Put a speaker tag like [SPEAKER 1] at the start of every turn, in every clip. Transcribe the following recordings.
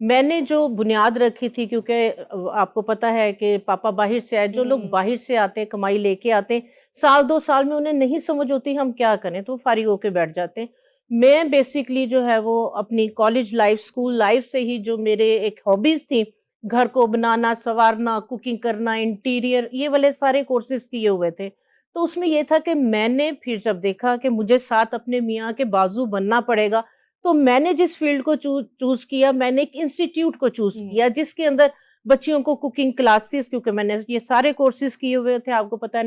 [SPEAKER 1] میں نے جو بنیاد رکھی تھی، کیونکہ آپ کو پتہ ہے کہ پاپا باہر سے آئے، جو لوگ باہر سے آتے ہیں کمائی لے کے آتے ہیں، سال 2 سال میں انہیں نہیں سمجھ ہوتی ہم کیا کریں، تو وہ فارغ ہو کے بیٹھ جاتے ہیں۔ میں بیسیکلی جو ہے وہ اپنی کالج لائف، اسکول لائف سے ہی جو میرے ایک ہابیز تھی، گھر کو بنانا، سنوارنا، کوکنگ کرنا، انٹیریئر، یہ والے سارے کورسز کیے ہوئے تھے۔ تو اس میں یہ تھا کہ میں نے پھر جب دیکھا کہ مجھے ساتھ اپنے میاں کے بازو بننا پڑے گا، تو میں نے جس فیلڈ کو چوز کیا، میں نے ایک انسٹیٹیوٹ کو چوز کیا جس کے اندر بچیوں کو کوکنگ کلاسز، کیونکہ میں نے یہ سارے کورسز کیے ہوئے تھے، آپ کو پتہ ہے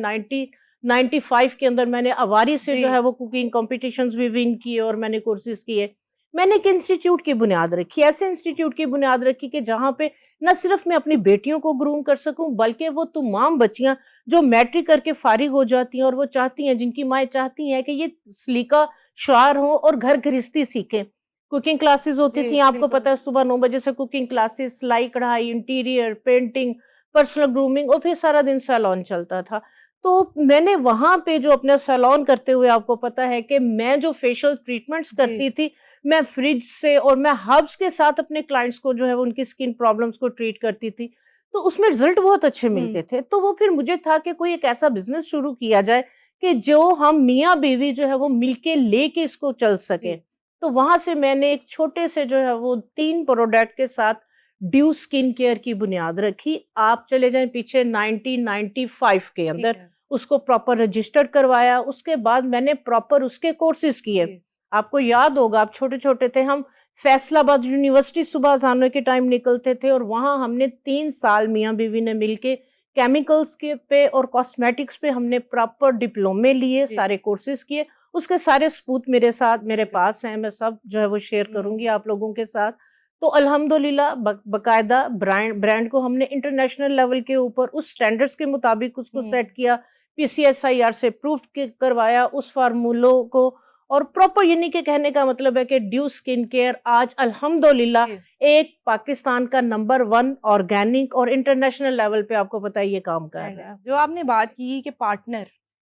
[SPEAKER 1] 95 کے اندر میں نے اواری سے جو ہے وہ کوکنگ کمپٹیشنز بھی ون کیے اور میں نے کورسز کیے۔ میں نے ایک انسٹیٹیوٹ کی بنیاد رکھی، ایسے انسٹیٹیوٹ کی بنیاد رکھی کہ جہاں پہ نہ صرف میں اپنی بیٹیوں کو گروم کر سکوں، بلکہ وہ تمام بچیاں جو میٹرک کر کے فارغ ہو جاتی ہیں اور وہ چاہتی ہیں، جن کی مائیں چاہتی ہیں کہ یہ سلیقہ شعار ہوں اور گھر گھرستی سیکھیں۔ کوکنگ کلاسز ہوتی تھیں، آپ کو پتہ ہے صبح 9 بجے سے کوکنگ کلاسز، سلائی کڑھائی، انٹیریئر، پینٹنگ، پرسنل گرومنگ، اور پھر سارا دن سیلون چلتا تھا۔ تو میں نے وہاں پہ جو اپنا سیلون کرتے ہوئے، آپ کو پتہ ہے کہ میں جو فیشل ٹریٹمنٹس کرتی تھی، میں فریج سے اور میں ہربس کے ساتھ اپنے کلائنٹس کو جو ہے ان کی سکن پرابلمس کو ٹریٹ کرتی تھی، تو اس میں رزلٹ بہت اچھے ملتے تھے۔ تو وہ پھر مجھے تھا کہ کوئی ایک ایسا بزنس شروع کیا جائے کہ جو ہم میاں بیوی جو ہے وہ مل کے لے کے اس کو چل سکیں۔ تو وہاں سے میں نے ایک چھوٹے سے جو ہے وہ 3 پروڈکٹ کے ساتھ ڈیو سکن کیئر کی بنیاد رکھی۔ آپ چلے جائیں پیچھے 1995 کے اندر، اس کو پراپر رجسٹرڈ کروایا، اس کے بعد میں نے پراپر اس کے کورسز کیے۔ آپ کو یاد ہوگا، آپ چھوٹے چھوٹے تھے، ہم فیصل آباد یونیورسٹی صبح اذانوں کے ٹائم نکلتے تھے، اور وہاں ہم نے 3 سال میاں بیوی نے مل کے کیمیکلز کے پہ اور کاسمیٹکس پہ ہم نے پراپر ڈپلومے لیے، سارے کورسز کیے۔ اس کے سارے ثبوت میرے ساتھ میرے پاس ہیں، میں سب جو ہے وہ شیئر کروں گی آپ لوگوں کے ساتھ۔ تو الحمدللہ باقاعدہ برانڈ کو ہم نے انٹرنیشنل لیول کے اوپر اس سٹینڈرڈز کے مطابق اس کو سیٹ کیا، PCSIR سے پروف کروایا اس فارمولوں کو، اور پراپر، یعنی کہ کہنے کا مطلب ہے کہ ڈیو سکن کیئر آج الحمدللہ ایک پاکستان کا نمبر 1 آرگینک اور انٹرنیشنل لیول پہ آپ کو پتہ ہے یہ کام کر رہا ہے۔
[SPEAKER 2] جو آپ نے بات کی کہ پارٹنر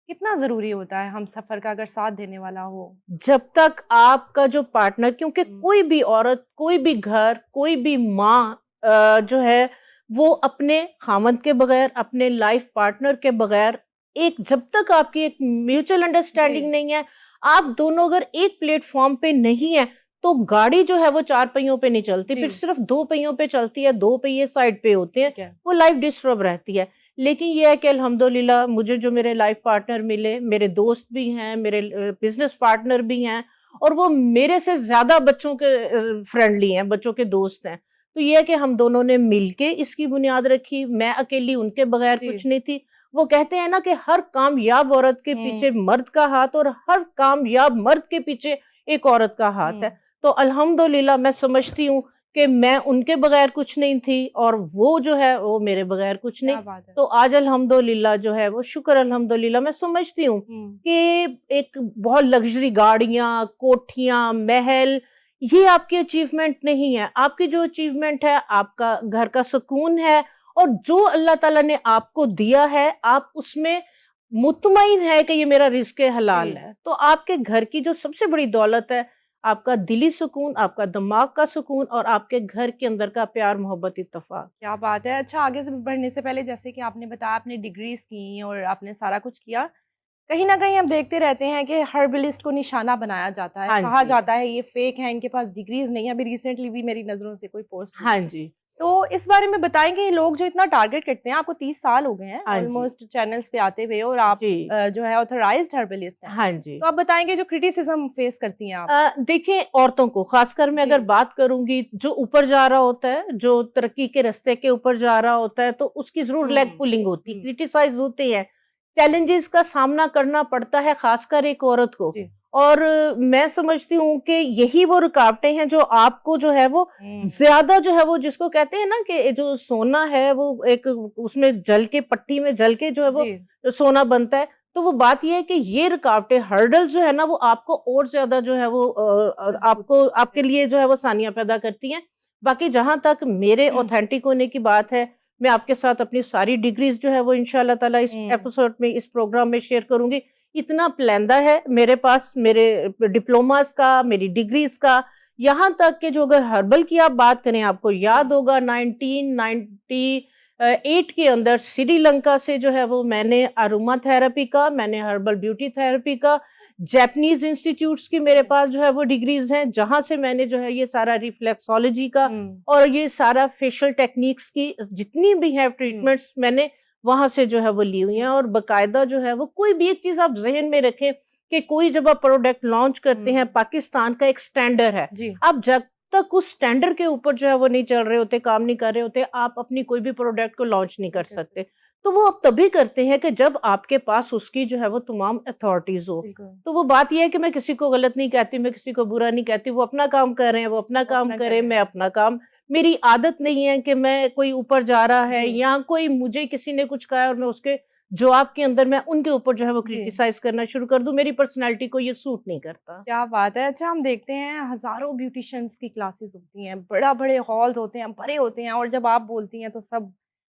[SPEAKER 2] کتنا ضروری ہوتا ہے ہم سفر کا، اگر ساتھ دینے والا ہو؟
[SPEAKER 1] جب تک آپ کا جو پارٹنر، کیونکہ کوئی بھی عورت، کوئی بھی گھر، کوئی بھی ماں جو ہے وہ اپنے خامند کے بغیر، اپنے لائف پارٹنر کے بغیر، جب تک آپ کی ایک میوچل انڈرسٹینڈنگ نہیں ہے، آپ دونوں اگر ایک پلیٹ فارم پہ نہیں ہیں، تو گاڑی جو ہے وہ 4 پہیوں پہ نہیں چلتی، پھر صرف 2 پہیوں پہ چلتی ہے، 2 پہیے سائڈ پہ ہوتے ہیں، وہ لائف ڈسٹرب رہتی ہے۔ لیکن یہ ہے کہ الحمدللہ مجھے جو میرے لائف پارٹنر ملے، میرے دوست بھی ہیں، میرے بزنس پارٹنر بھی ہیں، اور وہ میرے سے زیادہ بچوں کے فرینڈلی ہیں، بچوں کے دوست ہیں۔ تو یہ ہے کہ ہم دونوں نے مل کے اس کی بنیاد رکھی، میں اکیلی ان کے بغیر کچھ نہیں تھی۔ وہ کہتے ہیں نا کہ ہر کامیاب عورت کے پیچھے مرد کا ہاتھ، اور ہر کامیاب مرد کے پیچھے ایک عورت کا ہاتھ ہے۔ تو الحمدللہ میں سمجھتی ہوں کہ میں ان کے بغیر کچھ نہیں تھی، اور وہ جو ہے وہ میرے بغیر کچھ نہیں۔ تو آج الحمدللہ جو ہے وہ شکر الحمدللہ میں سمجھتی ہوں کہ ایک بہت لگژری گاڑیاں، کوٹھیاں، محل، یہ آپ کی اچیومنٹ نہیں ہے۔ آپ کی جو اچیومنٹ ہے آپ کا گھر کا سکون ہے، اور جو اللہ تعالیٰ نے آپ کو دیا ہے آپ اس میں مطمئن ہے کہ یہ میرا رزق حلال ہے۔ تو آپ کے گھر کی جو سب سے بڑی دولت ہے آپ کا دلی سکون، آپ کا دماغ کا سکون، اور آپ کے گھر کے اندر کا پیار، محبت، اتفاق۔
[SPEAKER 2] کیا بات ہے۔ اچھا، آگے سے بڑھنے سے پہلے، جیسے کہ آپ نے بتایا آپ نے ڈگریز کی اور آپ نے سارا کچھ کیا، کہیں نہ کہیں ہم دیکھتے رہتے ہیں کہ ہربلسٹ کو نشانہ بنایا جاتا ہے، کہا جاتا ہے یہ فیک ہے، ان کے پاس ڈگریز نہیں ہے۔ ابھی ریسنٹلی بھی میری نظروں سے کوئی پوسٹ،
[SPEAKER 1] ہاں جی،
[SPEAKER 2] تو اس بارے میں بتائیں کہ یہ لوگ جو اتنا ٹارگٹ کرتے ہیں، آپ کو 30 سال ہو گئے ہیں آلموسٹ چینلز پہ آتے ہوئے، اور آپ جو ہے آتھورائزڈ ہربلسٹ ہیں،
[SPEAKER 1] ہاں جی،
[SPEAKER 2] تو آپ بتائیں گے جو کرٹیسزم فیس کرتی ہیں آپ۔
[SPEAKER 1] دیکھیں، عورتوں کو خاص کر میں اگر بات کروں گی، جو اوپر جا رہا ہوتا ہے، جو ترقی کے رستے کے اوپر جا رہا ہوتا ہے، تو اس کی ضرور لیگ پولنگ ہوتی ہے، کرٹیسائز ہوتے ہیں، چیلنجز کا سامنا کرنا پڑتا ہے، خاص کر ایک عورت کو۔ اور میں سمجھتی ہوں کہ یہی وہ رکاوٹیں ہیں جو آپ کو جو ہے وہ زیادہ جو ہے وہ، جس کو کہتے ہیں نا کہ جو سونا ہے وہ ایک اس میں جل کے، پٹی میں جل کے جو ہے وہ سونا بنتا ہے۔ تو وہ بات یہ ہے کہ یہ رکاوٹیں، ہرڈل جو ہے نا، وہ آپ کو اور زیادہ جو ہے وہ آپ کے لیے جو ہے وہ ثانیہ پیدا کرتی ہیں۔ باقی جہاں تک میرے اوتھینٹک ہونے کی بات ہے، میں آپ کے ساتھ اپنی ساری ڈگریز جو ہے وہ انشاءاللہ تعالیٰ اس ایپیسوڈ میں، اس پروگرام میں شیئر کروں گی۔ اتنا پلندہ ہے میرے پاس، میرے ڈپلوماز کا، میری ڈگریز کا، یہاں تک کہ جو اگر ہربل کی آپ بات کریں، آپ کو یاد ہوگا 1998 کے اندر سری لنکا سے جو ہے وہ میں نے اروما تھراپی کا، میں نے ہربل بیوٹی تھراپی کا، جیپنیز انسٹیٹیوٹس کی میرے پاس جو ہے وہ ڈگریز ہیں، جہاں سے میں نے جو ہے یہ سارا ریفلیکسولوجی کا اور یہ سارا فیشل ٹیکنیکس کی جتنی بھی ہے ٹریٹمنٹس میں نے وہاں سے جو ہے وہ لی ہوئی ہیں. اور باقاعدہ جو ہے وہ کوئی بھی ایک چیز آپ ذہن میں رکھیں کہ کوئی جب آپ پروڈکٹ لانچ کرتے ہیں، پاکستان کا ایک سٹینڈرڈ ہے،
[SPEAKER 2] جی
[SPEAKER 1] آپ جب تک اس سٹینڈرڈ کے اوپر جو ہے وہ نہیں چل رہے ہوتے، کام نہیں کر رہے ہوتے، آپ اپنی کوئی بھی پروڈکٹ کو لانچ نہیں کر سکتے. تو وہ آپ تبھی کرتے ہیں کہ جب آپ کے پاس اس کی جو ہے وہ تمام اتھارٹیز ہو.
[SPEAKER 2] بالکل
[SPEAKER 1] تو وہ بات یہ ہے کہ میں کسی کو غلط نہیں کہتی، میں کسی کو برا نہیں کہتی، وہ اپنا کام کر رہے ہیں، وہ اپنا کام کریں، میں اپنا کام. میری عادت نہیں ہے کہ میں کوئی اوپر جا رہا ہے
[SPEAKER 2] جی
[SPEAKER 1] یا کوئی مجھے کسی نے کچھ کہا ہے اور میں اس کے جواب کے اندر میں ان کے اوپر جو ہے وہ
[SPEAKER 2] جی
[SPEAKER 1] کرٹیسائز کرنا شروع کر دوں. میری پرسنالٹی کو یہ سوٹ نہیں کرتا.
[SPEAKER 2] کیا بات ہے. اچھا ہم دیکھتے ہیں ہزاروں بیوٹیشنس کی کلاسز ہوتی ہیں، بڑا بڑے ہالز ہوتے ہیں، بڑے ہوتے ہیں، اور جب آپ بولتی ہیں تو سب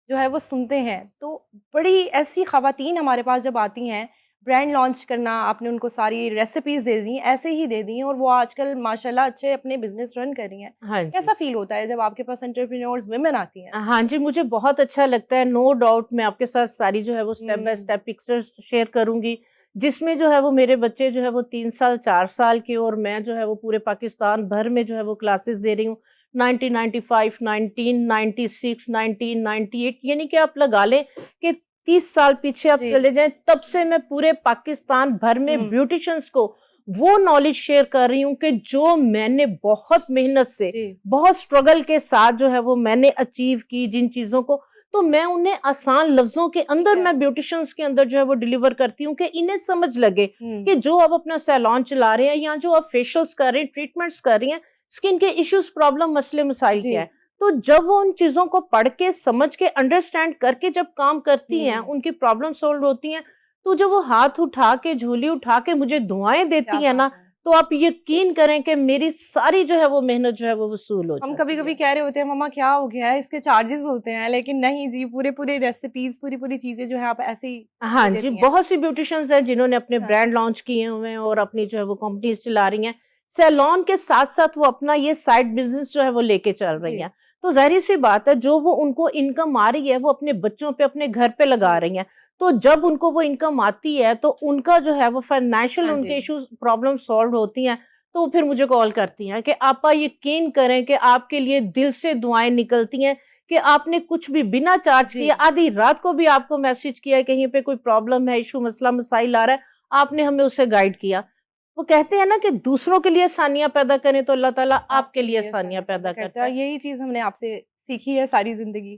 [SPEAKER 2] جو ہے وہ سنتے ہیں. تو بڑی ایسی خواتین ہمارے پاس جب آتی ہیں، برانڈ لانچ کرنا، آپ نے ان کو ساری ریسیپیز دے دی، ایسے ہی دے دی ہیں، اور وہ آج کل ماشاء اللہ اچھے اپنے بزنس رن کر رہی ہیں.
[SPEAKER 1] ہاں جی.
[SPEAKER 2] کیسا فیل ہوتا ہے جب آپ کے پاس انٹرپرینورز ویمن آتی ہیں؟
[SPEAKER 1] ہاں جی، مجھے بہت اچھا لگتا ہے. نو ڈاؤٹ میں آپ کے ساتھ ساری جو ہے وہ step by step pictures share کروں گی، جس میں جو ہے وہ میرے بچے جو ہے وہ 3 سال 4 سال کے، اور میں جو ہے وہ پورے پاکستان بھر میں جو ہے وہ کلاسز دے رہی ہوں. 1995 1996 1998 یعنی کہ آپ لگا لیں کہ 30 سال پیچھے آپ
[SPEAKER 2] جی
[SPEAKER 1] چلے جائیں، تب سے میں پورے پاکستان بھر میں بیوٹیشنز کو وہ نالج شیئر کر رہی ہوں کہ جو میں نے بہت محنت سے،
[SPEAKER 2] جی
[SPEAKER 1] بہت اسٹرگل کے ساتھ جو ہے وہ میں نے اچیو کی جن چیزوں کو، تو میں انہیں آسان لفظوں کے اندر میں بیوٹیشنز کے اندر جو ہے وہ ڈیلیور کرتی ہوں کہ انہیں سمجھ لگے کہ جو آپ اپنا سیلون چلا رہے ہیں یا جو آپ فیشلز کر رہے ہیں، ٹریٹمنٹس کر رہی ہیں، اسکن کے ایشوز، پرابلم، مسئلے مسائل
[SPEAKER 2] جی
[SPEAKER 1] کیا ہے. تو جب وہ ان چیزوں کو پڑھ کے، سمجھ کے، انڈرسٹینڈ کر کے جب کام کرتی ہیں، ان کی پرابلم سولو ہوتی ہیں، تو جب وہ ہاتھ اٹھا کے، جھولی اٹھا کے مجھے دعائیں
[SPEAKER 2] کیا
[SPEAKER 1] دیتی ہیں نا،
[SPEAKER 2] بات ہے.
[SPEAKER 1] تو آپ یقین کریں کہ میری ساری جو ہے وہ محنت جو ہے وہ وصول ہو
[SPEAKER 2] ہم کبھی
[SPEAKER 1] جاتی ہے.
[SPEAKER 2] کبھی کہہ رہے ہوتے ہیں مما کیا ہو گیا ہے، اس کے چارجز ہوتے ہیں، لیکن نہیں جی، پورے ریسیپیز، پوری چیزیں جو ہے آپ ایسے ہی
[SPEAKER 1] ہاں
[SPEAKER 2] دے
[SPEAKER 1] جی،
[SPEAKER 2] دیتی ہیں.
[SPEAKER 1] بہت سی بیوٹیشنز ہیں جنہوں نے اپنے
[SPEAKER 2] ہاں
[SPEAKER 1] برانڈ لانچ کیے ہوئے ہیں اور اپنی جو ہے وہ کمپنیز چلا رہی ہیں. سیلون کے ساتھ ساتھ وہ اپنا یہ سائڈ بزنس جو ہے وہ لے کے چل رہی
[SPEAKER 2] جی
[SPEAKER 1] ہیں. تو ظاہر سی بات ہے، جو وہ ان کو انکم آ رہی ہے وہ اپنے بچوں پہ، اپنے گھر پہ لگا
[SPEAKER 2] جی
[SPEAKER 1] رہی ہیں. تو جب ان کو وہ انکم آتی ہے تو ان کا جو ہے وہ فائنینشیل،
[SPEAKER 2] ہاں
[SPEAKER 1] ان کے
[SPEAKER 2] جی
[SPEAKER 1] ایشوز، پرابلم سالو ہوتی ہیں. تو وہ پھر مجھے کال کرتی ہیں کہ آپا یقین کریں کہ آپ کے لیے دل سے دعائیں نکلتی ہیں کہ آپ نے کچھ بھی بنا چارج
[SPEAKER 2] جی
[SPEAKER 1] کیے، آدھی رات کو بھی آپ کو میسج کیا ہے، کہیں پہ کوئی پرابلم ہے، ایشو، مسئلہ مسائل آ رہا ہے، آپ نے ہمیں اسے گائیڈ کیا. وہ کہتے ہیں نا کہ دوسروں کے لیے آسانیاں پیدا کریں تو اللہ تعالیٰ آپ کے لیے آسانیاں پیدا
[SPEAKER 2] کرتے ہیں،
[SPEAKER 1] کرتا
[SPEAKER 2] اور
[SPEAKER 1] ہے.
[SPEAKER 2] یہی چیز ہم نے آپ سے سیکھی ہے ساری زندگی.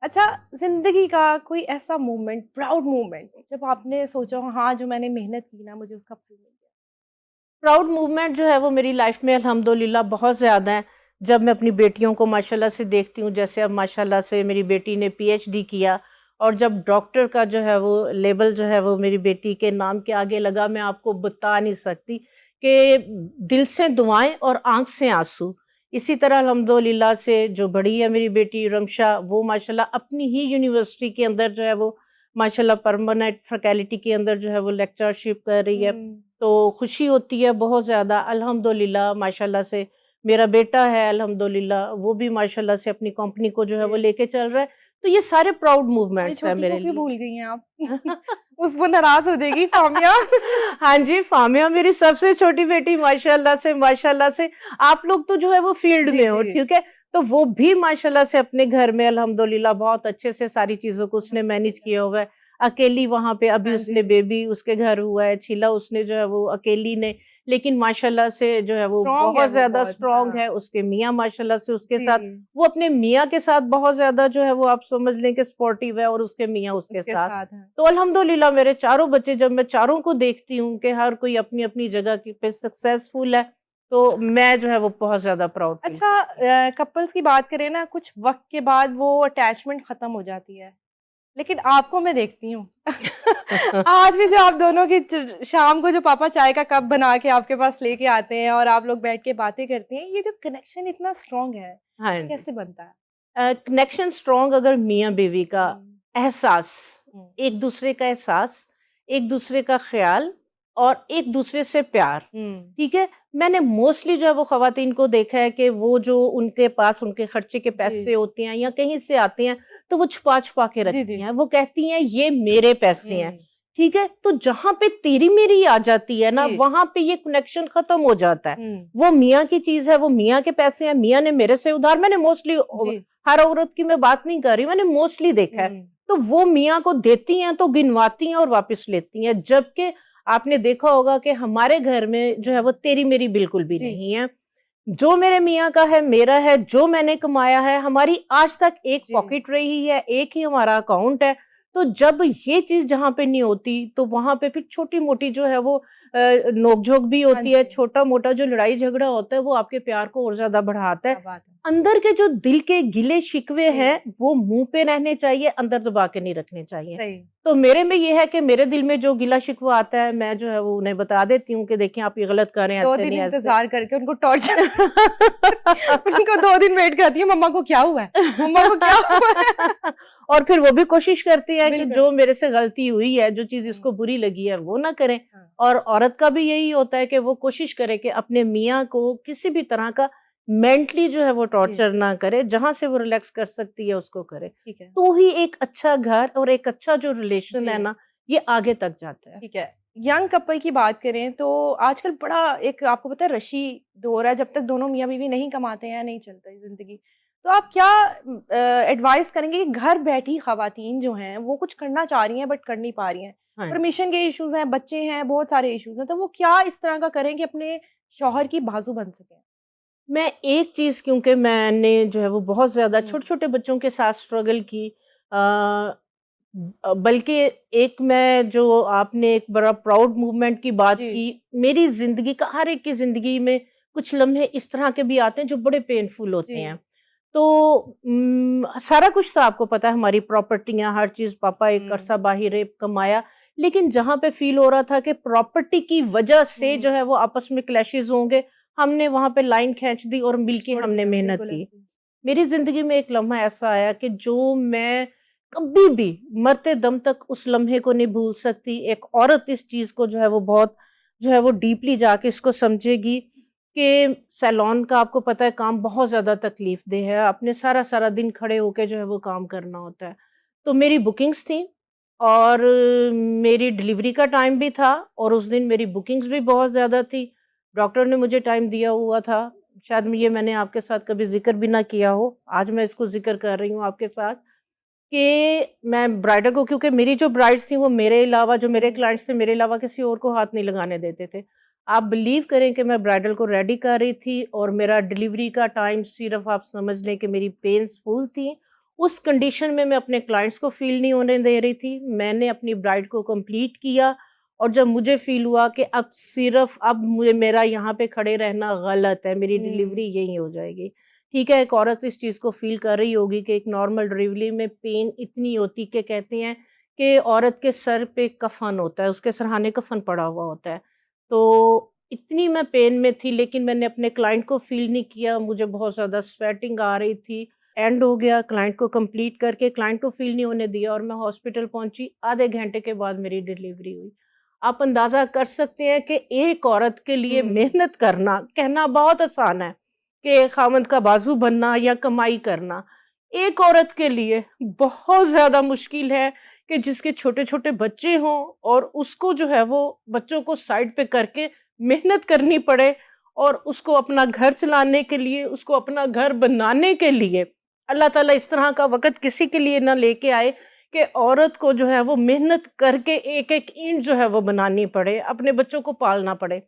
[SPEAKER 2] اچھا، زندگی کا کوئی ایسا مومنٹ، پراؤڈ مومنٹ، جب آپ نے سوچا ہو ہاں جو میں نے محنت کی نا، مجھے اس کا پھل مل گیا؟
[SPEAKER 1] پراؤڈ موومنٹ جو ہے وہ میری لائف میں الحمدللہ بہت زیادہ ہیں. جب میں اپنی بیٹیوں کو ماشاءاللہ سے دیکھتی ہوں، جیسے اب ماشاءاللہ سے میری بیٹی نے PhD کیا، اور جب ڈاکٹر کا جو ہے وہ لیبل جو ہے وہ میری بیٹی کے نام کے آگے لگا، میں آپ کو بتا نہیں سکتی کہ دل سے دعائیں اور آنکھ سے آنسو. اسی طرح الحمدللہ سے جو بڑی ہے میری بیٹی رمشا، وہ ماشاءاللہ اپنی ہی یونیورسٹی کے اندر جو ہے وہ ماشاءاللہ پرماننٹ فیکلٹی کے اندر جو ہے وہ لیکچرشپ کر رہی ہے. تو خوشی ہوتی ہے بہت زیادہ الحمدللہ. ماشاءاللہ سے میرا بیٹا ہے الحمدللہ، وہ بھی ماشاءاللہ سے اپنی کمپنی کو جو ہے وہ
[SPEAKER 2] جی
[SPEAKER 1] لے کے چل رہا ہے. تو یہ سارے پراؤڈ
[SPEAKER 2] اپنی
[SPEAKER 1] موومنٹس ہیں
[SPEAKER 2] چھوٹی کو
[SPEAKER 1] میرے
[SPEAKER 2] کیوں
[SPEAKER 1] لیے.
[SPEAKER 2] بھول گئی ہیں آپ؟ اس وہ ناراض ہو جائے گی فامیہ.
[SPEAKER 1] ہاں جی، فامیہ میری سب سے چھوٹی بیٹی ماشاءاللہ سے آپ لوگ تو جو ہے وہ فیلڈ
[SPEAKER 2] جی
[SPEAKER 1] میں ہو،
[SPEAKER 2] جی
[SPEAKER 1] ٹھیک ہے، تو وہ بھی ماشاءاللہ سے اپنے گھر میں الحمدللہ بہت اچھے سے ساری چیزوں کو اس نے مینیج کیا ہوا ہے. اکیلی وہاں پہ ابھی
[SPEAKER 2] ہاں
[SPEAKER 1] اس
[SPEAKER 2] جی
[SPEAKER 1] نے بیبی اس کے گھر ہوا ہے، چھیلا اس نے جو ہے وہ اکیلی نے، لیکن ماشاءاللہ سے جو ہے وہ
[SPEAKER 2] اسٹرانگ ہے
[SPEAKER 1] بہت
[SPEAKER 2] وہ
[SPEAKER 1] زیادہ
[SPEAKER 2] بہت.
[SPEAKER 1] اسٹرانگ
[SPEAKER 2] ہاں
[SPEAKER 1] ہے. اس کے میاں ماشاءاللہ سے اس کے
[SPEAKER 2] جی
[SPEAKER 1] ساتھ، وہ اپنے میاں کے ساتھ بہت زیادہ جو ہے وہ آپ سمجھ لیں کہ سپورٹیو ہے، اور اس کے میاں اس
[SPEAKER 2] اس
[SPEAKER 1] کے
[SPEAKER 2] کے
[SPEAKER 1] ساتھ.
[SPEAKER 2] ساتھ ہیں.
[SPEAKER 1] تو الحمدللہ میرے چاروں بچے، جب میں چاروں کو دیکھتی ہوں کہ ہر کوئی اپنی اپنی جگہ پہ سکسیسفل ہے، تو میں جو ہے وہ بہت زیادہ پراؤڈ فیل کرتی ہوں.
[SPEAKER 2] اچھا، کپلز کی بات کریں نا، کچھ وقت کے بعد وہ اٹیچمنٹ ختم ہو جاتی ہے، لیکن آپ کو میں دیکھتی ہوں آج بھی جو آپ دونوں کی شام کو جو پاپا چائے کا کپ بنا کے آپ کے پاس لے کے آتے ہیں اور آپ لوگ بیٹھ کے باتیں کرتے ہیں، یہ جو کنیکشن اتنا اسٹرانگ ہے،
[SPEAKER 1] ہاں
[SPEAKER 2] یہ
[SPEAKER 1] جی،
[SPEAKER 2] کیسے بنتا ہے؟
[SPEAKER 1] کنیکشن اسٹرانگ اگر میاں بیوی کا
[SPEAKER 2] ہوں
[SPEAKER 1] احساس،
[SPEAKER 2] ہوں
[SPEAKER 1] ایک دوسرے کا احساس، ایک دوسرے کا خیال، اور ایک دوسرے سے پیار.
[SPEAKER 2] ہوں
[SPEAKER 1] ٹھیک ہے. میں نے موسٹلی جو ہے وہ خواتین کو دیکھا ہے کہ وہ جو ان کے پاس ان کے خرچے کے
[SPEAKER 2] جی
[SPEAKER 1] پیسے ہوتے ہیں یا کہیں سے آتے ہیں تو وہ چھپا چھپا کے
[SPEAKER 2] جی
[SPEAKER 1] رکھتی
[SPEAKER 2] جی
[SPEAKER 1] ہیں. وہ کہتی ہیں یہ میرے پیسے ہیں.
[SPEAKER 2] ہوں
[SPEAKER 1] ٹھیک ہے. تو جہاں پہ تیری میری آ جاتی ہے نا
[SPEAKER 2] جی
[SPEAKER 1] وہاں پہ یہ کنیکشن ختم ہو جاتا ہے.
[SPEAKER 2] ہوں
[SPEAKER 1] وہ میاں کی چیز ہے, وہ میاں کے پیسے ہیں, میاں نے میرے سے ادھار. میں نے موسٹلی,
[SPEAKER 2] جی
[SPEAKER 1] ہر عورت کی میں بات نہیں کر رہی, میں نے موسٹلی دیکھا ہے.
[SPEAKER 2] ہوں
[SPEAKER 1] تو وہ میاں کو دیتی ہیں تو گنواتی ہیں اور واپس لیتی ہیں. جبکہ آپ نے دیکھا ہوگا کہ ہمارے گھر میں جو ہے وہ تیری میری بالکل بھی
[SPEAKER 2] جی
[SPEAKER 1] نہیں ہے. جو میرے میاں کا ہے میرا ہے, جو میں نے کمایا ہے. ہماری آج تک ایک
[SPEAKER 2] جی
[SPEAKER 1] پاکٹ رہی ہے, ایک ہی ہمارا اکاؤنٹ ہے. تو جب یہ چیز جہاں پہ نہیں ہوتی تو وہاں پہ پھر چھوٹی موٹی جو ہے وہ نوک جھوک بھی
[SPEAKER 2] ہاں
[SPEAKER 1] ہوتی ہے.
[SPEAKER 2] جی
[SPEAKER 1] چھوٹا موٹا جو لڑائی جھگڑا ہوتا ہے وہ آپ کے پیار کو اور زیادہ بڑھاتا ہے.
[SPEAKER 2] کیا بات ہے
[SPEAKER 1] اندر کے جو دل کے گلے شکوے
[SPEAKER 2] جی
[SPEAKER 1] ہیں وہ منہ پہ رہنے چاہیے, اندر دبا کے نہیں رکھنے چاہیے.
[SPEAKER 2] صحیح
[SPEAKER 1] تو میرے میں یہ ہے کہ میرے دل میں جو گلا شکوہ آتا ہے میں جو ہے وہ انہیں بتا دیتی ہوں کہ دیکھیں آپ یہ غلط کر رہے ہیں,
[SPEAKER 2] 2
[SPEAKER 1] ایسے
[SPEAKER 2] دن
[SPEAKER 1] نہیں, ایسے.
[SPEAKER 2] انتظار کر کے ان کو ٹارچر ان کو 2 دن ویٹ کرتی ہے, مما کو کیا ہوا ہے, مما کو کیا ہوا ہے.
[SPEAKER 1] اور پھر وہ بھی کوشش کرتی ہے کہ
[SPEAKER 2] بالکل
[SPEAKER 1] جو میرے سے غلطی ہوئی ہے, جو چیز اس
[SPEAKER 2] ہوں
[SPEAKER 1] کو بری لگی ہے وہ نہ کریں.
[SPEAKER 2] ہاں
[SPEAKER 1] اور عورت کا بھی یہی ہوتا ہے کہ وہ کوشش کرے کہ اپنے میاں کو کسی بھی طرح کا مینٹلی جو ہے وہ
[SPEAKER 2] جی
[SPEAKER 1] ٹارچر نہ کرے. جہاں سے وہ ریلیکس کر سکتی ہے اس کو کرے.
[SPEAKER 2] ٹھیک ہے
[SPEAKER 1] تو ہی ایک اچھا گھر اور ایک اچھا جو ریلیشن
[SPEAKER 2] جی
[SPEAKER 1] ہے نا یہ آگے تک جاتا ہے.
[SPEAKER 2] ٹھیک ہے. ینگ کپل کی بات کریں تو آج کل بڑا ایک آپ کو پتہ ہے رشی دور ہے. جب تک دونوں میاں بیوی نہیں کماتے ہیں نہیں چلتا زندگی. تو آپ کیا ایڈوائز کریں گے کہ گھر بیٹھی خواتین جو ہیں وہ کچھ کرنا چاہ رہی ہیں بٹ کر نہیں پا رہی ہیں,
[SPEAKER 1] ہاں جی.
[SPEAKER 2] پرمیشن کے ایشوز ہیں, بچے ہیں, بہت سارے ایشوز ہیں, تو وہ کیا اس طرح کا کریں کہ اپنے شوہر کی بازو بن سکیں؟
[SPEAKER 1] میں ایک چیز, کیونکہ میں نے جو ہے وہ بہت زیادہ
[SPEAKER 2] ہوں
[SPEAKER 1] چھوٹے چھوٹے بچوں کے ساتھ اسٹرگل کی, بلکہ ایک میں جو آپ نے ایک بڑا پراؤڈ موومنٹ کی بات
[SPEAKER 2] جی
[SPEAKER 1] کی, میری زندگی کا ہر ایک کی زندگی میں کچھ لمحے اس طرح کے بھی آتے ہیں جو بڑے پینفل ہوتے
[SPEAKER 2] جی
[SPEAKER 1] ہیں. تو سارا کچھ تو آپ کو پتا ہے, ہماری پراپرٹیاں ہر چیز, پاپا ایک
[SPEAKER 2] ہوں
[SPEAKER 1] عرصہ باہر کمایا, لیکن جہاں پہ فیل ہو رہا تھا کہ پراپرٹی کی وجہ سے
[SPEAKER 2] ہوں
[SPEAKER 1] جو ہے وہ آپس میں کلیشز ہوں گے, ہم نے وہاں پہ لائن کھینچ دی اور مل کے
[SPEAKER 2] چھوڑ
[SPEAKER 1] ہم نے
[SPEAKER 2] دیا
[SPEAKER 1] محنت
[SPEAKER 2] بالکل
[SPEAKER 1] کی.
[SPEAKER 2] ایسے
[SPEAKER 1] میری زندگی میں ایک لمحہ ایسا آیا کہ جو میں کبھی بھی مرتے دم تک اس لمحے کو نہیں بھول سکتی. ایک عورت اس چیز کو جو ہے وہ بہت جو ہے وہ ڈیپلی جا کے اس کو سمجھے گی کہ سیلون کا آپ کو پتہ ہے کام بہت زیادہ تکلیف دہ ہے. آپ نے سارا سارا دن کھڑے ہو کے جو ہے وہ کام کرنا ہوتا ہے. تو میری بکنگز تھیں اور میری ڈلیوری کا ٹائم بھی تھا, اور اس دن میری بکنگز بھی بہت زیادہ تھی. ڈاکٹر نے مجھے ٹائم دیا ہوا تھا, شاید یہ میں نے آپ کے ساتھ کبھی ذکر بھی نہ کیا ہو, آج میں اس کو ذکر کر رہی ہوں آپ کے ساتھ, کہ میں برائڈل کو, کیونکہ میری جو برائڈس تھیں وہ میرے علاوہ, جو میرے کلائنٹس تھے میرے علاوہ کسی اور کو ہاتھ نہیں لگانے دیتے تھے. آپ بلیو کریں کہ میں برائڈل کو ریڈی کر رہی تھی اور میرا ڈلیوری کا ٹائم, صرف آپ سمجھ لیں کہ میری پینس فل تھی. اس کنڈیشن میں اپنے کلائنٹس کو فیل نہیں ہونے دے رہی تھی. میں نے اپنی برائڈ کو کمپلیٹ کیا, اور جب مجھے فیل ہوا کہ اب میرا یہاں پہ کھڑے رہنا غلط ہے, میری ڈلیوری یہی ہو جائے گی. ٹھیک ہے, ایک عورت اس چیز کو فیل کر رہی ہوگی کہ ایک نارمل ڈلیوری میں پین اتنی ہوتی کہ کہتے ہیں کہ عورت کے سر پہ کفن ہوتا ہے, اس کے سرہانے کفن پڑا ہوا ہوتا ہے. تو اتنی میں پین میں تھی, لیکن میں نے اپنے کلائنٹ کو فیل نہیں کیا. مجھے بہت زیادہ سویٹنگ آ رہی تھی. اینڈ ہو گیا, کلائنٹ کو کمپلیٹ کر کے کلائنٹ کو فیل نہیں ہونے دیا, اور میں ہاسپٹل پہنچی. آدھے گھنٹے کے بعد میری ڈلیوری ہوئی. آپ اندازہ کر سکتے ہیں کہ ایک عورت کے لیے محنت کرنا, کہنا بہت آسان ہے کہ خاوند کا بازو بننا یا کمائی کرنا, ایک عورت کے لیے بہت زیادہ مشکل ہے کہ جس کے چھوٹے چھوٹے بچے ہوں اور اس کو جو ہے وہ بچوں کو سائڈ پہ کر کے محنت کرنی پڑے, اور اس کو اپنا گھر چلانے کے لیے, اس کو اپنا گھر بنانے کے لیے اللہ تعالیٰ اس طرح کا وقت کسی کے لیے نہ لے کے آئے کہ عورت کو جو ہے وہ محنت کر کے ایک ایک اینٹ جو ہے وہ بنانی پڑے, اپنے بچوں کو پالنا پڑے.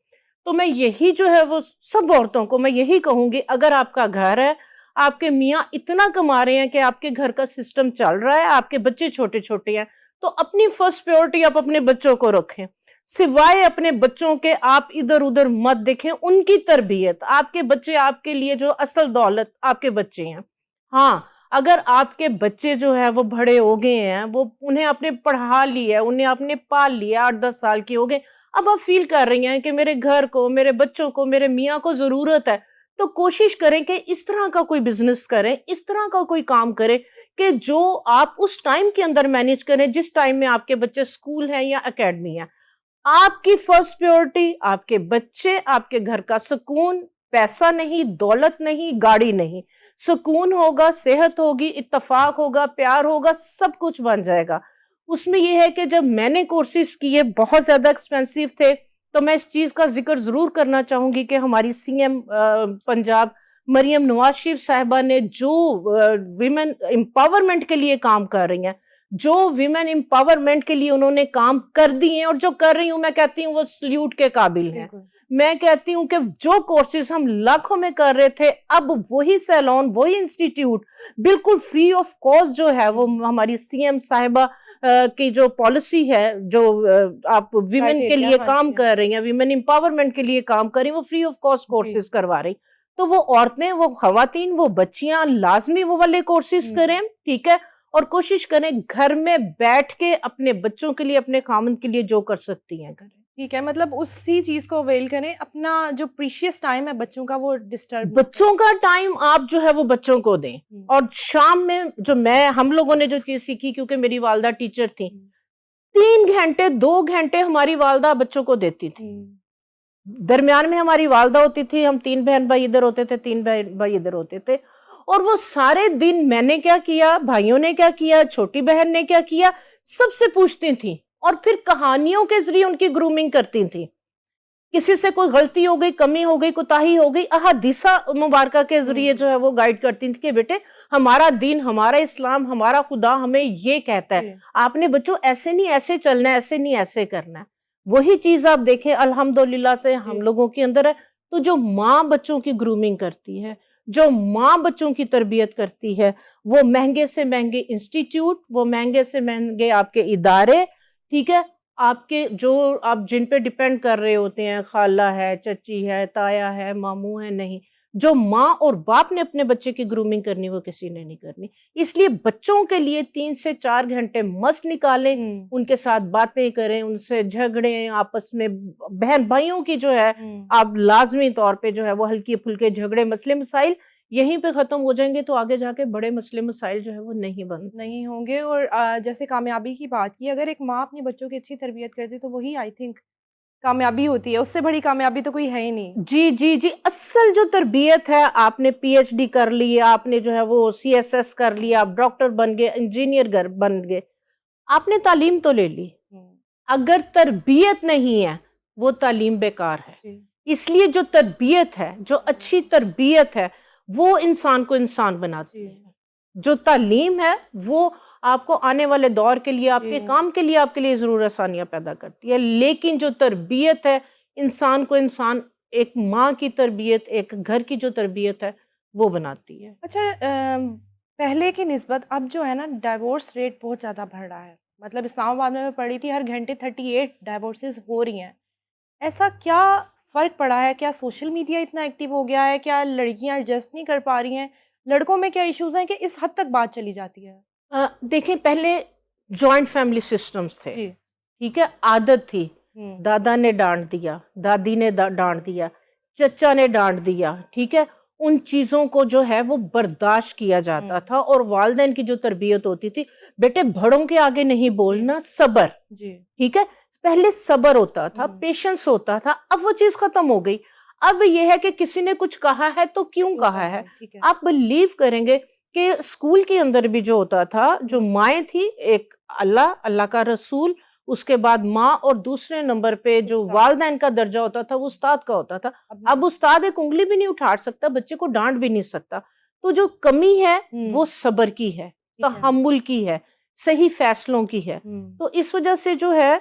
[SPEAKER 1] تو میں یہی جو ہے وہ سب عورتوں کو میں یہی کہوں گی, اگر آپ کا گھر ہے, آپ کے میاں اتنا کما رہے ہیں کہ آپ کے گھر کا سسٹم چل رہا ہے, آپ کے بچے چھوٹے چھوٹے ہیں, تو اپنی فرسٹ پریورٹی آپ اپنے بچوں کو رکھیں. سوائے اپنے بچوں کے آپ ادھر ادھر مت دیکھیں, ان کی تربیت. آپ کے بچے آپ کے لیے جو اصل دولت آپ کے بچے ہیں. ہاں, اگر آپ کے بچے جو ہے وہ بڑے ہو گئے ہیں, وہ انہیں آپ نے پڑھا لیا, انہیں آپ نے پال لیا, 8-10 سال کے ہو گئے, اب آپ فیل کر رہی ہیں کہ میرے گھر کو, میرے بچوں کو, میرے میاں کو ضرورت ہے, تو کوشش کریں کہ اس طرح کا کوئی بزنس کریں, اس طرح کا کوئی کام کریں کہ جو آپ اس ٹائم کے اندر مینیج کریں جس ٹائم میں آپ کے بچے اسکول ہیں یا اکیڈمی ہیں. آپ کی فرسٹ پیورٹی آپ کے بچے، آپ کے گھر کا سکون، پیسہ نہیں، دولت نہیں، گاڑی نہیں، سکون ہوگا، صحت ہوگی، اتفاق ہوگا، پیار ہوگا، سب کچھ بن جائے گا۔ اس میں یہ ہے کہ جب میں نے کورسز کیے بہت زیادہ ایکسپینسیو تھے، تو میں اس چیز کا ذکر ضرور کرنا چاہوں گی کہ ہماری سی ایم پنجاب مریم نواز شریف صاحبہ نے جو ویمن امپاورمنٹ کے لیے کام کر رہی ہیں، جو ویمن امپاورمنٹ کے لیے انہوں نے کام کر دی ہیں اور جو کر رہی ہوں، میں کہتی ہوں وہ سلیوٹ کے قابل ہیں۔
[SPEAKER 2] بالکل
[SPEAKER 1] میں کہتی ہوں کہ جو کورسز ہم لاکھوں میں کر رہے تھے، اب وہی سیلون، وہی انسٹیٹیوٹ بالکل فری آف کاسٹ جو ہے وہ ہماری سی ایم صاحبہ کی جو پالیسی ہے، جو آپ ویمن کے
[SPEAKER 2] کرائٹیریا،
[SPEAKER 1] لیے
[SPEAKER 2] ہاں
[SPEAKER 1] کام
[SPEAKER 2] جی
[SPEAKER 1] کر رہی ہیں، ویمن امپاورمنٹ کے لیے کام کر رہی ہیں، وہ فری آف کاسٹ
[SPEAKER 2] جی
[SPEAKER 1] کورسز کروا رہی، تو وہ عورتیں، وہ خواتین، وہ بچیاں لازمی وہ والے کورسز کریں، ٹھیک ہے، اور کوشش کریں گھر میں بیٹھ کے اپنے بچوں کے لیے، اپنے خامن کے لیے جو کر سکتی ہیں کریں۔
[SPEAKER 2] ٹھیک ہے، مطلب اسی چیز کو اویل کریں، اپنا جو پریشیس ٹائم ہے بچوں کا وہ ڈسٹرب نہ
[SPEAKER 1] بچوں کا ٹائم آپ جو ہے وہ بچوں کو دیں،
[SPEAKER 2] کریں۔
[SPEAKER 1] اور شام میں جو ہم لوگوں نے جو چیز سیکھی، کیونکہ میری والدہ ٹیچر تھی، 3 گھنٹے 2 گھنٹے ہماری والدہ بچوں کو دیتی تھی۔ درمیان میں ہماری والدہ ہوتی تھی، ہم 3 بہن بھائی ادھر ہوتے تھے، 3 بہن بھائی ادھر ہوتے تھے، اور وہ سارے دن میں نے کیا کیا، بھائیوں نے کیا کیا، چھوٹی بہن نے کیا کیا، سب سے پوچھتی تھیں، اور پھر کہانیوں کے ذریعے ان کی گرومنگ کرتی تھیں۔ کسی سے کوئی غلطی ہو گئی، کمی ہو گئی، کوتاہی ہو گئی، احادیث مبارکہ کے ذریعے جو ہے وہ گائیڈ کرتی تھی کہ بیٹے ہمارا دین، ہمارا اسلام، ہمارا خدا ہمیں یہ کہتا ہے، آپ نے بچوں ایسے نہیں ایسے چلنا ہے، ایسے نہیں ایسے کرنا ہے۔ وہی چیز آپ دیکھیں الحمدللہ سے ہم لوگوں کے اندر ہے۔ تو جو ماں بچوں کی گرومنگ کرتی ہے، جو ماں بچوں کی تربیت کرتی ہے، وہ مہنگے سے مہنگے انسٹیٹیوٹ، وہ مہنگے سے مہنگے آپ کے ادارے، ٹھیک ہے، آپ کے جو آپ جن پہ ڈیپینڈ کر رہے ہوتے ہیں، خالہ ہے، چچی ہے، تایا ہے، ماموں ہے، نہیں، جو ماں اور باپ نے اپنے بچے کی گرومنگ کرنی وہ کسی نے نہیں کرنی۔ اس لیے بچوں کے لیے 3 سے 4 گھنٹے مست نکالیں، ان کے ساتھ باتیں کریں، ان سے جھگڑیں، آپس میں بہن بھائیوں کی جو ہے آپ لازمی طور پہ جو ہے وہ ہلکی پھلکے جھگڑے، مسئلے مسائل یہیں پہ ختم ہو جائیں گے، تو آگے جا کے بڑے مسئلے مسائل جو ہے وہ نہیں بنتے۔
[SPEAKER 2] نہیں ہوں گے۔ اور جیسے کامیابی کی بات کی، اگر ایک ماں اپنے بچوں کی اچھی تربیت کرتی تو وہی آئی تھنک کامیابی ہوتی ہے، اس سے بڑی کامیابی تو کوئی ہے ہی نہیں۔
[SPEAKER 1] جی جی جی، اصل جو تربیت ہے، آپ نے پی ایچ ڈی کر لی، آپ نے جو ہے وہ سی ایس ایس کر لیا، آپ ڈاکٹر بن گئے، انجینئر بن گئے، آپ نے تعلیم تو لے لی، اگر تربیت نہیں ہے وہ تعلیم بیکار ہے۔ اس لیے جو تربیت ہے، جو اچھی تربیت ہے، وہ انسان کو انسان بناتی ہے۔ جو تعلیم ہے وہ آپ کو آنے والے دور کے لیے، آپ کے کام کے لیے، آپ کے لیے ضرور آسانیاں پیدا کرتی ہے، لیکن جو تربیت ہے انسان کو انسان، ایک ماں کی تربیت، ایک گھر کی جو تربیت ہے وہ بناتی ہے۔
[SPEAKER 2] اچھا، پہلے کی نسبت اب جو ہے نا ڈائیورس ریٹ بہت زیادہ بڑھ رہا ہے، مطلب اسلام آباد میں پڑھی تھی ہر گھنٹے 38 ڈائیورسز ہو رہی ہیں۔ ایسا کیا فرق پڑا ہے؟ کیا سوشل میڈیا اتنا ایکٹیو ہو گیا ہے؟ کیا لڑکیاں ایڈجسٹ نہیں کر پا رہی ہیں؟ لڑکوں میں کیا ایشوز ہیں کہ اس حد تک بات چلی جاتی ہے؟
[SPEAKER 1] دیکھیں، پہلے جوائنٹ فیملی سسٹمز تھے،
[SPEAKER 2] جی
[SPEAKER 1] ٹھیک ہے، عادت تھی، دادا نے ڈانٹ دیا، دادی نے ڈانٹ دیا، چچا نے ڈانٹ دیا، ٹھیک ہے، ان چیزوں کو جو ہے وہ برداشت کیا جاتا تھا، اور والدین کی جو تربیت ہوتی تھی، بیٹے بڑوں کے آگے نہیں بولنا، صبر،
[SPEAKER 2] جی
[SPEAKER 1] ٹھیک ہے، پہلے صبر ہوتا تھا، پیشنس ہوتا تھا، اب وہ چیز ختم ہو گئی۔ اب یہ ہے کہ کسی نے کچھ کہا ہے تو کیوں کہا ہے؟
[SPEAKER 2] ٹھیک ہے،
[SPEAKER 1] آپ بلیو کریں گے کہ اسکول کے اندر بھی جو ہوتا تھا، جو مائیں تھی، ایک اللہ کا رسول، اس کے بعد ماں، اور دوسرے نمبر پہ جو والدین کا درجہ ہوتا تھا وہ استاد کا ہوتا تھا۔ اب استاد ایک انگلی بھی نہیں اٹھا سکتا، بچے کو ڈانٹ بھی نہیں سکتا۔ تو جو کمی ہے وہ صبر کی ہے، تحمل کی ہے، صحیح فیصلوں کی ہے۔ تو اس وجہ سے جو ہے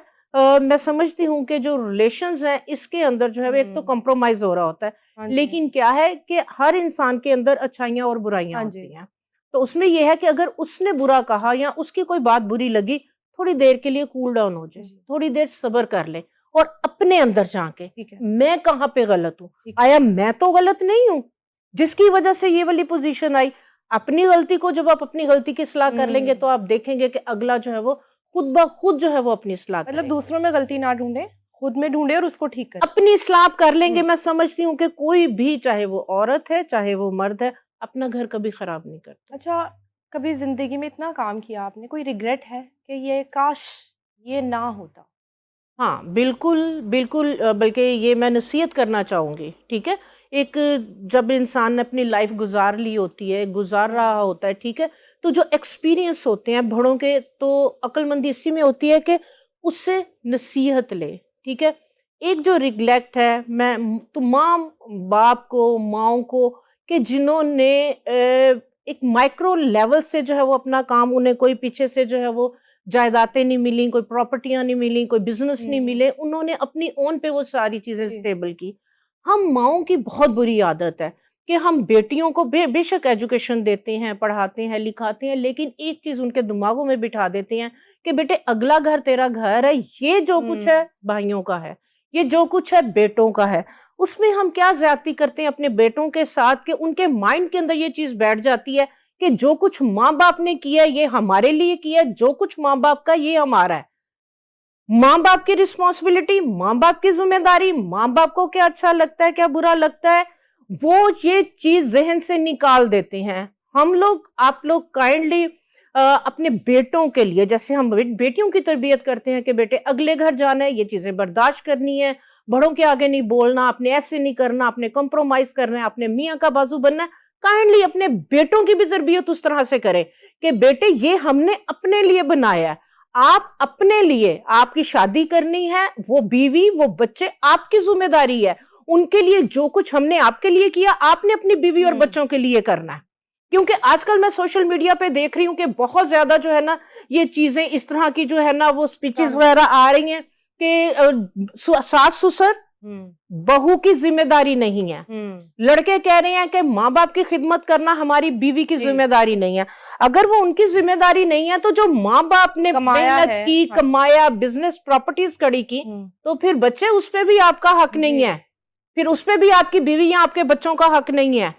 [SPEAKER 1] میں سمجھتی ہوں کہ جو ریلیشنز ہیں اس کے اندر جو ہے ایک تو کمپرومائز ہو رہا ہوتا ہے، لیکن کیا ہے کہ ہر انسان کے اندر اچھائیاں اور برائیاں ہوتی ہیں۔ تو اس میں یہ ہے کہ اگر اس نے برا کہا یا اس کی کوئی بات بری لگی، تھوڑی دیر کے لیے کول ڈاؤن ہو جائے، تھوڑی دیر صبر کر لے، اور اپنے اندر جھانکے میں کہاں پہ غلط ہوں، آیا میں تو غلط نہیں ہوں جس کی وجہ سے یہ والی پوزیشن آئی؟ اپنی غلطی کو جب آپ اپنی غلطی کی اصلاح کر لیں گے تو آپ دیکھیں گے کہ اگلا جو ہے وہ خود بخود جو ہے وہ اپنی اصلاح کرے
[SPEAKER 2] مطلب
[SPEAKER 1] گا۔
[SPEAKER 2] دوسروں میں غلطی نہ ڈھونڈے، خود میں ڈھونڈے اور اس کو ٹھیک کرے۔
[SPEAKER 1] اپنی اصلاح کر لیں گے، میں سمجھتی ہوں کہ کوئی بھی، چاہے وہ عورت ہے چاہے وہ مرد ہے، اپنا گھر کبھی خراب نہیں کرتا۔
[SPEAKER 2] اچھا، کبھی زندگی میں اتنا کام کیا آپ نے، کوئی ریگریٹ ہے کہ یہ کاش یہ نہ ہوتا؟
[SPEAKER 1] ہاں بالکل بالکل، بلکہ یہ میں نصیحت کرنا چاہوں گی، ٹھیک ہے. ایک جب انسان نے اپنی لائف گزار لی ہوتی ہے، گزار رہا ہوتا ہے، ٹھیک ہے، تو جو ایکسپیرینس ہوتے ہیں بڑوں کے، تو عقل مندی اسی میں ہوتی ہے کہ اس سے نصیحت لے، ٹھیک ہے. ایک جو ریگلیکٹ ہے، میں تمام باپ کو، ماؤں کو، کہ جنہوں نے ایک مائکرو لیول سے جو ہے وہ اپنا کام، انہیں کوئی پیچھے سے جو ہے وہ جائیدادیں نہیں ملیں، کوئی پراپرٹیاں نہیں ملیں، کوئی بزنس نہیں ملے، انہوں نے اپنی اون پہ وہ ساری چیزیں
[SPEAKER 2] جی
[SPEAKER 1] سٹیبل کی. ہم ماؤں کی بہت بری عادت ہے کہ ہم بیٹیوں کو بے شک ایجوکیشن دیتے ہیں، پڑھاتے ہیں، لکھاتے ہیں، لیکن ایک چیز ان کے دماغوں میں بٹھا دیتے ہیں کہ بیٹے اگلا گھر تیرا گھر ہے، یہ جو کچھ ہے بھائیوں کا ہے، یہ جو کچھ ہے بیٹوں کا ہے. اس میں ہم کیا زیادتی کرتے ہیں اپنے بیٹوں کے ساتھ کہ ان کے مائنڈ کے اندر یہ چیز بیٹھ جاتی ہے کہ جو کچھ ماں باپ نے کیا یہ ہمارے لیے کیا، جو کچھ ماں باپ کا یہ ہمارا ہے. ماں باپ کی رسپانسبلٹی، ماں باپ کی ذمہ داری، ماں باپ کو کیا اچھا لگتا ہے، کیا برا لگتا ہے، وہ یہ چیز ذہن سے نکال دیتے ہیں. ہم لوگ، آپ لوگ کائنڈلی اپنے بیٹوں کے لیے، جیسے ہم بیٹیوں کی تربیت کرتے ہیں کہ بیٹے اگلے گھر جانا ہے، یہ چیزیں برداشت کرنی ہے، بڑوں کے آگے نہیں بولنا، اپنے ایسے نہیں کرنا، اپنے کمپرومائز کرنا ہے، اپنے میاں کا بازو بننا ہے. کائنڈلی اپنے بیٹوں کی بھی تربیت اس طرح سے کریں کہ بیٹے یہ ہم نے اپنے لیے بنایا ہے. آپ اپنے لیے، آپ کی شادی کرنی ہے، وہ بیوی، وہ بچے آپ کی ذمہ داری ہے. ان کے لیے جو کچھ ہم نے آپ کے لیے کیا، آپ نے اپنی بیوی اور بچوں کے لیے کرنا ہے. کیونکہ آج کل میں سوشل میڈیا پہ دیکھ رہی ہوں کہ بہت زیادہ جو ہے نا یہ چیزیں اس طرح کی جو ہے نا وہ سپیچز وغیرہ آ رہی ہیں کہ ساس سسر بہو کی ذمہ داری نہیں ہے. لڑکے کہہ رہے ہیں کہ ماں باپ کی خدمت کرنا ہماری بیوی کی ذمہ داری نہیں ہے. اگر وہ ان کی ذمہ داری نہیں ہے تو جو ماں باپ نے محنت کی، کمایا، بزنس، پراپرٹیز کڑی کی، تو پھر بچے اس پہ بھی آپ کا حق نہیں ہے، پھر اس پہ بھی آپ کی بیوی یا آپ کے بچوں کا حق نہیں ہے.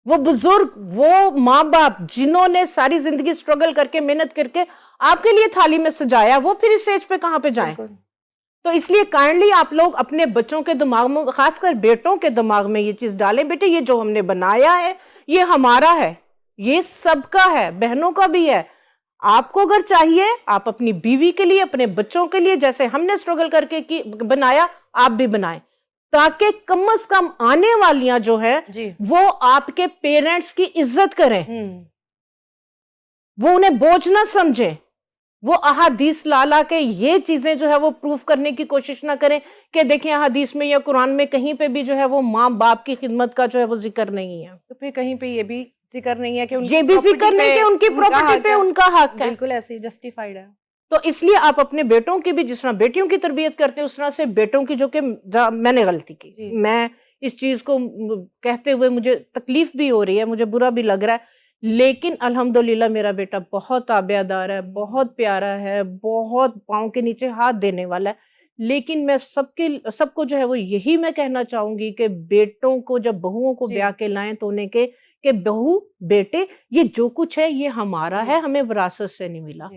[SPEAKER 1] وہ بزرگ، وہ ماں باپ جنہوں نے ساری زندگی سٹرگل کر کے، محنت کر کے آپ کے لیے تھالی میں سجایا، وہ پھر اس سٹیج پہ کہاں پہ جائیں؟ تو اس لیے کائنڈلی آپ لوگ اپنے بچوں کے دماغ میں، خاص کر بیٹوں کے دماغ میں یہ چیز ڈالیں، بیٹے یہ جو ہم نے بنایا ہے یہ ہمارا ہے، یہ سب کا ہے، بہنوں کا بھی ہے. آپ کو اگر چاہیے آپ اپنی بیوی کے لیے، اپنے بچوں کے لیے جیسے ہم نے سٹرگل کر کے بنایا، آپ بھی بنائیں، تاکہ کم از کم آنے والیاں جو ہیں وہ آپ کے پیرنٹس کی عزت کریں، وہ انہیں بوجھ نہ سمجھیں، وہ احادیث لا کے یہ چیزیں جو ہے وہ پروف کرنے کی کوشش نہ کریں کہ دیکھیں احادیث میں یا قرآن میں کہیں پہ بھی جو ہے وہ ماں باپ کی خدمت کا جو ہے وہ ذکر نہیں ہے.
[SPEAKER 2] تو پھر کہیں پہ یہ بھی ذکر نہیں ہے کہ
[SPEAKER 1] یہ بھی ذکر نہیں کہ ان کی پراپرٹی پہ ان کا حق ہے.
[SPEAKER 2] بالکل ایسے جسٹیفائیڈ ہے.
[SPEAKER 1] تو اس لیے آپ اپنے بیٹوں کی بھی، جس طرح بیٹیوں کی تربیت کرتے ہیں اس طرح سے بیٹوں کی، جو کہ میں نے غلطی کی، میں اس چیز کو کہتے ہوئے مجھے تکلیف بھی ہو رہی ہے، مجھے برا بھی لگ رہا ہے، لیکن الحمدللہ میرا بیٹا بہت تابع دار ہے، بہت پیارا ہے، بہت پاؤں کے نیچے ہاتھ دینے والا ہے. لیکن میں سب کو جو ہے وہ یہی میں کہنا چاہوں گی کہ بیٹوں کو جب بہوؤں کو بیاہ کے لائیں تو انہیں کہ بہو، بیٹے، یہ جو کچھ ہے یہ ہمارا ہے، ہمیں وراثت سے نہیں ملا.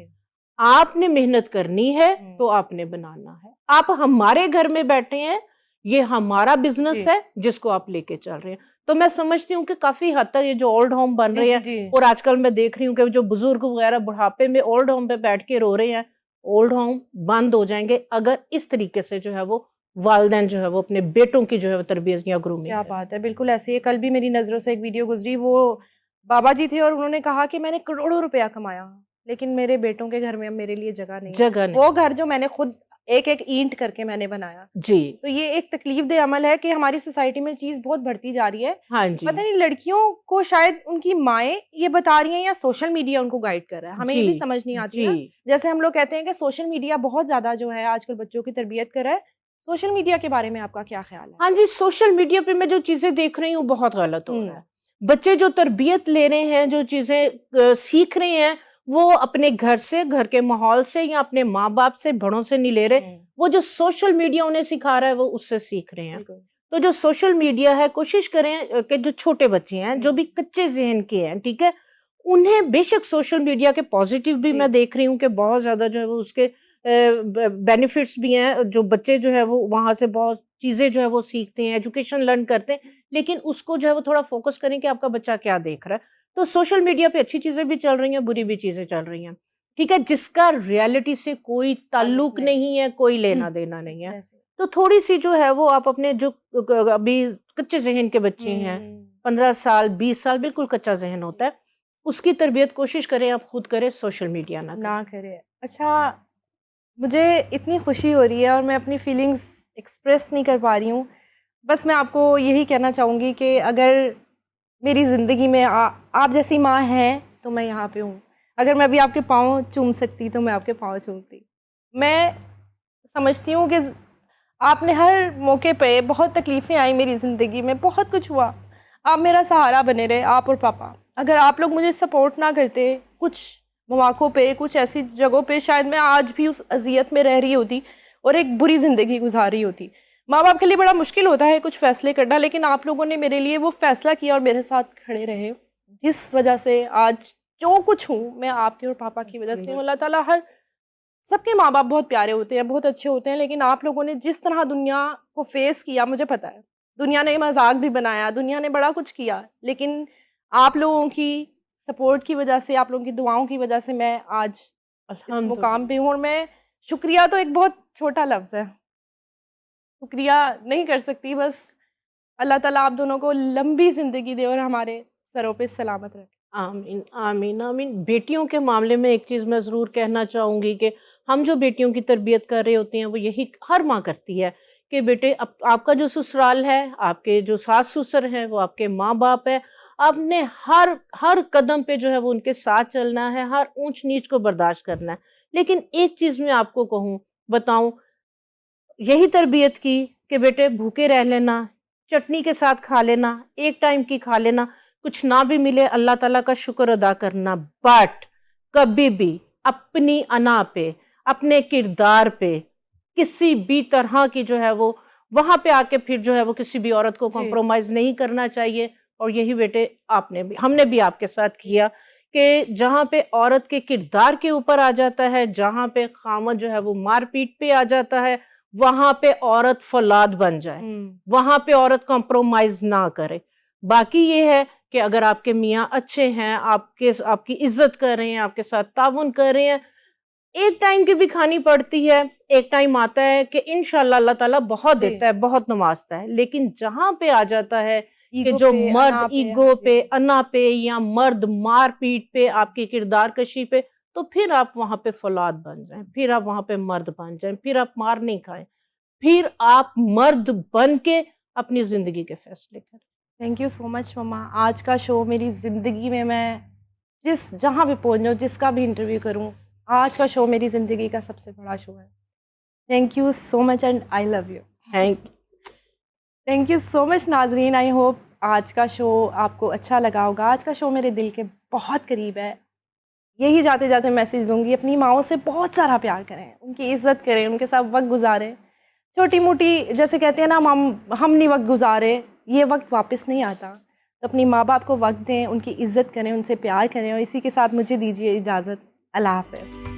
[SPEAKER 1] آپ نے محنت کرنی ہے تو آپ نے بنانا ہے. آپ ہمارے گھر میں بیٹھے ہیں، یہ ہمارا بزنس ہے جس کو آپ لے کے چل رہے ہیں. تو میں سمجھتی ہوں کہ کافی حد تک یہ جو اولڈ ہوم بن رہے ہیں، اور آج کل میں دیکھ رہی ہوں کہ جو بزرگ وغیرہ بڑھاپے میں اولڈ ہوم پہ بیٹھ کے رو رہے ہیں، اولڈ ہوم بند ہو جائیں گے اگر اس طریقے سے جو ہے وہ والدین جو ہے وہ اپنے بیٹوں کی جو ہے وہ تربیت یا گرومنگ.
[SPEAKER 2] کیا بات ہے، بالکل ایسے ہی. کل بھی میری نظروں سے ایک ویڈیو گزری، وہ بابا جی تھے اور انہوں نے کہا کہ میں نے کروڑوں روپیہ کمایا لیکن میرے بیٹوں کے گھر میں اب میرے لیے جگہ نہیں. وہ گھر جو میں نے خود ایک اینٹ کر کے میں نے بنایا. تو یہ ایک تکلیف دہ عمل ہے کہ ہماری سوسائٹی میں چیز بہت بڑھتی جا رہی ہے. پتہ نہیں لڑکیوں کو شاید ان کی مائیں یہ بتا رہی ہیں یا سوشل میڈیا ان کو گائیڈ کر رہا ہے، ہمیں یہ بھی سمجھ نہیں آتی نا. جیسے ہم لوگ کہتے ہیں کہ سوشل میڈیا بہت زیادہ جو ہے آج کل بچوں کی تربیت کر رہا ہے. سوشل میڈیا کے بارے میں آپ کا کیا خیال ہے؟
[SPEAKER 1] ہاں جی، سوشل میڈیا پہ میں جو چیزیں دیکھ رہی ہوں بہت غلط ہو رہا ہے. بچے جو تربیت لے رہے ہیں، جو چیزیں سیکھ رہے ہیں، وہ اپنے گھر سے، گھر کے ماحول سے یا اپنے ماں باپ سے، بڑوں سے نہیں لے رہے. وہ جو سوشل میڈیا انہیں سکھا رہا ہے وہ اس سے سیکھ رہے ہیں. تو جو سوشل میڈیا ہے، کوشش کریں کہ جو چھوٹے بچے ہیں، جو بھی کچے ذہن کے ہیں، ٹھیک ہے، انہیں بے شک سوشل میڈیا کے پازیٹیو بھی میں دیکھ رہی ہوں کہ بہت زیادہ جو ہے وہ اس کے بینیفٹس بھی ہیں. جو بچے جو ہے وہ وہاں سے بہت چیزیں جو ہے وہ سیکھتے ہیں، ایجوکیشن لرن کرتے ہیں، لیکن اس کو جو ہے وہ تھوڑا فوکس کریں کہ آپ کا بچہ کیا دیکھ رہا ہے. تو سوشل میڈیا پہ اچھی چیزیں بھی چل رہی ہیں، بری بھی چیزیں چل رہی ہیں. ٹھیک ہے، جس کا ریالٹی سے کوئی تعلق
[SPEAKER 2] نہیں
[SPEAKER 1] نہیں ہے، کوئی لینا دینا نہیں ہے.
[SPEAKER 2] ایسے
[SPEAKER 1] تو تھوڑی سی جو ہے وہ آپ اپنے جو ابھی کچے ذہن کے بچے ہیں، 15 سال 20 سال بالکل کچا ذہن ہوتا ہے، اس کی تربیت کوشش کریں آپ خود کریں، سوشل میڈیا نہ کریں.
[SPEAKER 2] نہ کرے. اچھا مجھے اتنی خوشی ہو رہی ہے اور میں اپنی فیلنگز ایکسپریس نہیں کر پا رہی ہوں. بس میں آپ کو یہی کہنا چاہوں گی کہ اگر میری زندگی میں آپ جیسی ماں ہیں تو میں یہاں پہ ہوں. اگر میں ابھی آپ کے پاؤں چوم سکتی تو میں آپ کے پاؤں چومتی. میں سمجھتی ہوں کہ آپ نے ہر موقع پہ بہت تکلیفیں آئیں میری زندگی میں، بہت کچھ ہوا، آپ میرا سہارا بنے رہے، آپ اور پاپا. اگر آپ لوگ مجھے سپورٹ نہ کرتے کچھ مواقعوں پہ، کچھ ایسی جگہوں پہ، شاید میں آج بھی اس اذیت میں رہ رہی ہوتی اور ایک بری زندگی گزار رہی ہوتی. ماں باپ کے لیے بڑا مشکل ہوتا ہے کچھ فیصلے کرنا، لیکن آپ لوگوں نے میرے لیے وہ فیصلہ کیا اور میرے ساتھ کھڑے رہے، جس وجہ سے آج جو کچھ ہوں میں آپ کے اور پاپا کی وجہ سے ہوں. اللہ تعالیٰ سب کے ماں باپ بہت پیارے ہوتے ہیں، بہت اچھے ہوتے ہیں، لیکن آپ لوگوں نے جس طرح دنیا کو فیس کیا، مجھے پتہ ہے دنیا نے مذاق بھی بنایا، دنیا نے بڑا کچھ کیا، لیکن آپ لوگوں کی سپورٹ کی وجہ سے، آپ لوگوں کی دعاؤں کی وجہ سے میں آج اس مقام پہ ہوں. اور میں شکریہ تو ایک بہت چھوٹا لفظ ہے، شکریہ نہیں کر سکتی. بس اللہ تعالیٰ آپ دونوں کو لمبی زندگی دے اور ہمارے سروں پہ سلامت رکھے.
[SPEAKER 1] آمین آمین آمین. بیٹیوں کے معاملے میں ایک چیز میں ضرور کہنا چاہوں گی کہ ہم جو بیٹیوں کی تربیت کر رہے ہوتے ہیں وہ یہی ہر ماں کرتی ہے کہ بیٹے آپ کا جو سسرال ہے، آپ کے جو ساس سسر ہیں وہ آپ کے ماں باپ ہے، آپ نے ہر قدم پہ جو ہے وہ ان کے ساتھ چلنا ہے، ہر اونچ نیچ کو برداشت کرنا ہے. لیکن ایک چیز میں آپ کو بتاؤں، یہی تربیت کی کہ بیٹے بھوکے رہ لینا، چٹنی کے ساتھ کھا لینا، ایک ٹائم کی کھا لینا، کچھ نہ بھی ملے اللہ تعالیٰ کا شکر ادا کرنا، بٹ کبھی بھی اپنی انا پہ، اپنے کردار پہ کسی بھی طرح کی جو ہے وہ وہاں پہ آ کے پھر جو ہے وہ کسی بھی عورت کو کمپرومائز نہیں کرنا چاہیے. اور یہی بیٹے ہم نے بھی آپ کے ساتھ کیا کہ جہاں پہ عورت کے کردار کے اوپر آ جاتا ہے، جہاں پہ خامد جو ہے وہ مار پیٹ پہ آ جاتا ہے، وہاں پہ عورت فولاد بن جائے، وہاں پہ عورت کمپرومائز نہ کرے. باقی یہ ہے کہ اگر آپ کے میاں اچھے ہیں، آپ کی عزت کر رہے ہیں، آپ کے ساتھ تعاون کر رہے ہیں، ایک ٹائم کی بھی کھانی پڑتی ہے، ایک ٹائم آتا ہے کہ انشاءاللہ اللہ تعالیٰ بہت دیتا ہے، بہت نوازتا ہے. لیکن جہاں پہ آ جاتا ہے کہ جو مرد ایگو پہ، انا پہ، یا مرد مار پیٹ پہ، آپ کی کردار کشی پہ، تو پھر آپ وہاں پہ فولاد بن جائیں، پھر آپ وہاں پہ مرد بن جائیں، پھر آپ مار نہیں کھائیں، پھر آپ مرد بن کے اپنی زندگی کے فیصلے کریں.
[SPEAKER 2] تھینک یو سو مچ مما. آج کا شو میری زندگی میں جہاں بھی پہنچ جاؤں، جس کا بھی انٹرویو کروں، آج کا شو میری زندگی کا سب سے بڑا شو ہے. Thank you so much and I love you. Thank you so much ناظرین. آئی ہوپ آج کا شو آپ کو اچھا لگا ہوگا. آج کا شو میرے دل کے بہت قریب ہے. یہی جاتے جاتے میسیج دوں گی، اپنی ماؤں سے بہت سارا پیار کریں، ان کی عزت کریں، ان کے ساتھ وقت گزاریں. چھوٹی موٹی جیسے کہتے ہیں نا ہم نہیں وقت گزارے، یہ وقت واپس نہیں آتا. تو اپنی ماں باپ کو وقت دیں، ان کی عزت کریں، ان سے پیار کریں. اور اسی کے ساتھ مجھے دیجیے اجازت. اللہ حافظ.